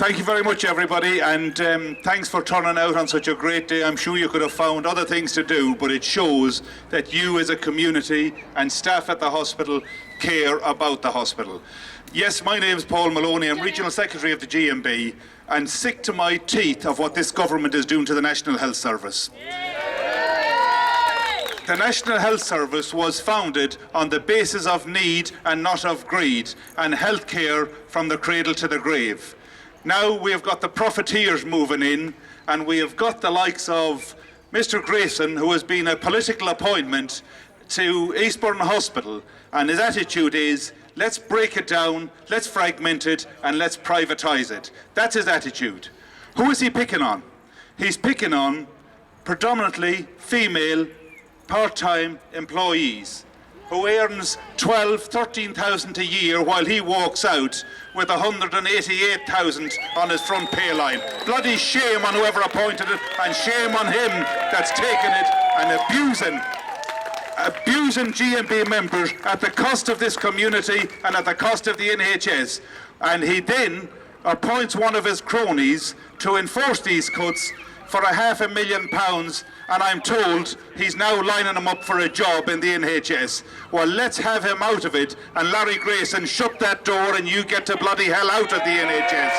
Thank you very much, everybody, and thanks for turning out on such a great day. I'm sure you could have found other things to do, but it shows that you as a community and staff at the hospital care about the hospital. Yes, my name is Paul Maloney. I'm Regional Secretary of the GMB, and sick to my teeth of what this government is doing to the National Health Service. The National Health Service was founded on the basis of need and not of greed, and health care from the cradle to the grave. Now we have got the profiteers moving in, and we have got the likes of Mr. Grayson, who has been a political appointment to Eastbourne Hospital, and his attitude is, let's break it down, let's fragment it, and let's privatise it. That's his attitude. Who is he picking on? He's picking on predominantly female part-time employees who earns 12,000, 13,000 a year while he walks out with 188,000 on his front pay line. Bloody shame on whoever appointed it, and shame on him that's taken it and abusing GMB members at the cost of this community and at the cost of the NHS. And he then appoints one of his cronies to enforce these cuts for £500,000, and I'm told he's now lining him up for a job in the NHS. Well, let's have him out of it, and Larry Grayson, shut that door and you get to bloody hell out of the NHS.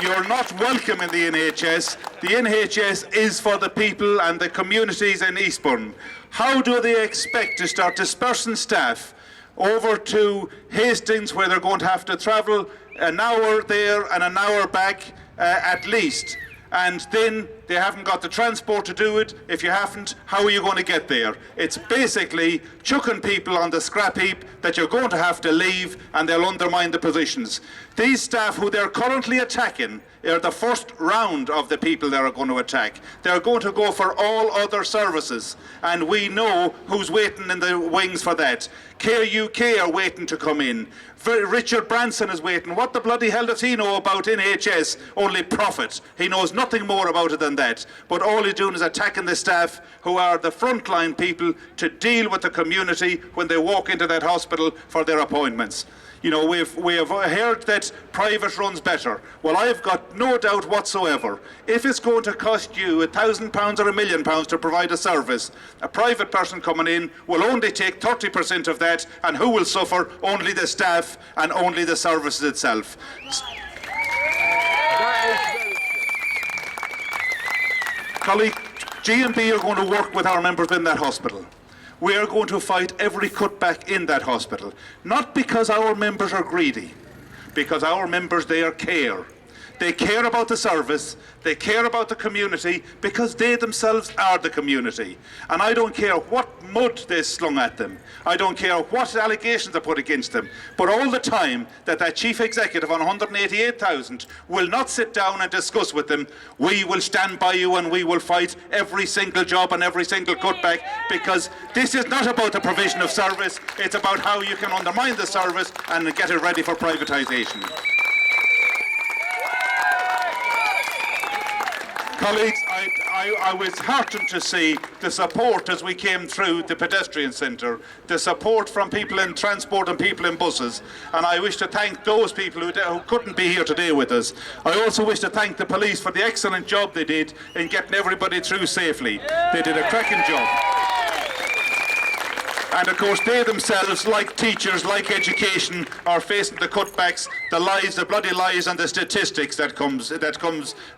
You're not welcome in the NHS. The NHS is for the people and the communities in Eastbourne. How do they expect to start dispersing staff over to Hastings, where they're going to have to travel an hour there and an hour back at least, and then they haven't got the transport to do it? If you haven't, how are you going to get there? It's basically chucking people on the scrap heap that you're going to have to leave, and they'll undermine the positions. These staff who they're currently attacking are the first round of the people they are going to attack. They're going to go for all other services, and we know who's waiting in the wings for that. Care UK are waiting to come in. Richard Branson is waiting. What the bloody hell does he know about NHS? Only profit. He knows nothing more about it than that. But all he's doing is attacking the staff who are the frontline people to deal with the community when they walk into that hospital for their appointments. You know, we have heard that private runs better. Well, I've got no doubt whatsoever. If it's going to cost you £1,000 or £1 million to provide a service, a private person coming in will only take 30% of that, and who will suffer? Only the staff and only the services itself. Colleague, GMB are going to work with our members in that hospital. We are going to fight every cutback in that hospital. Not because our members are greedy, because our members, they care. They care about the service, they care about the community, because they themselves are the community. And I don't care what mud they slung at them. I don't care what allegations are put against them. But all the time that chief executive on 188,000 will not sit down and discuss with them, we will stand by you and we will fight every single job and every single cutback, because this is not about the provision of service, it's about how you can undermine the service and get it ready for privatisation. Colleagues, I was heartened to see the support as we came through the pedestrian centre, the support from people in transport and people in buses, and I wish to thank those people who couldn't be here today with us. I also wish to thank the police for the excellent job they did in getting everybody through safely. They did a cracking job. And of course they themselves, like teachers, like education, are facing the cutbacks, the lies, the bloody lies and the statistics that comes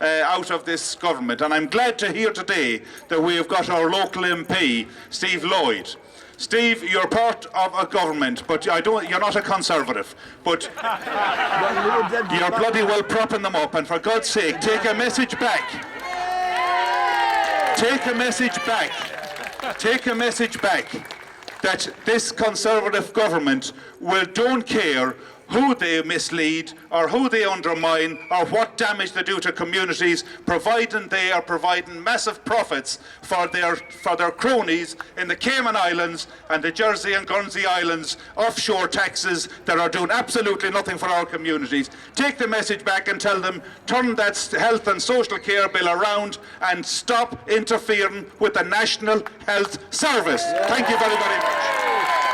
out of this government. And I'm glad to hear today that we have got our local MP, Steve Lloyd. Steve, you're part of a government, but you're not a Conservative, but you're bloody well propping them up, and for God's sake, take a message back. Take a message back. Take a message back. That this Conservative government don't care who they mislead or who they undermine or what damage they do to communities, providing they are providing massive profits for their cronies in the Cayman Islands and the Jersey and Guernsey Islands, offshore taxes that are doing absolutely nothing for our communities. Take the message back and tell them, turn that health and social care bill around and stop interfering with the National Health Service. Thank you very, very much.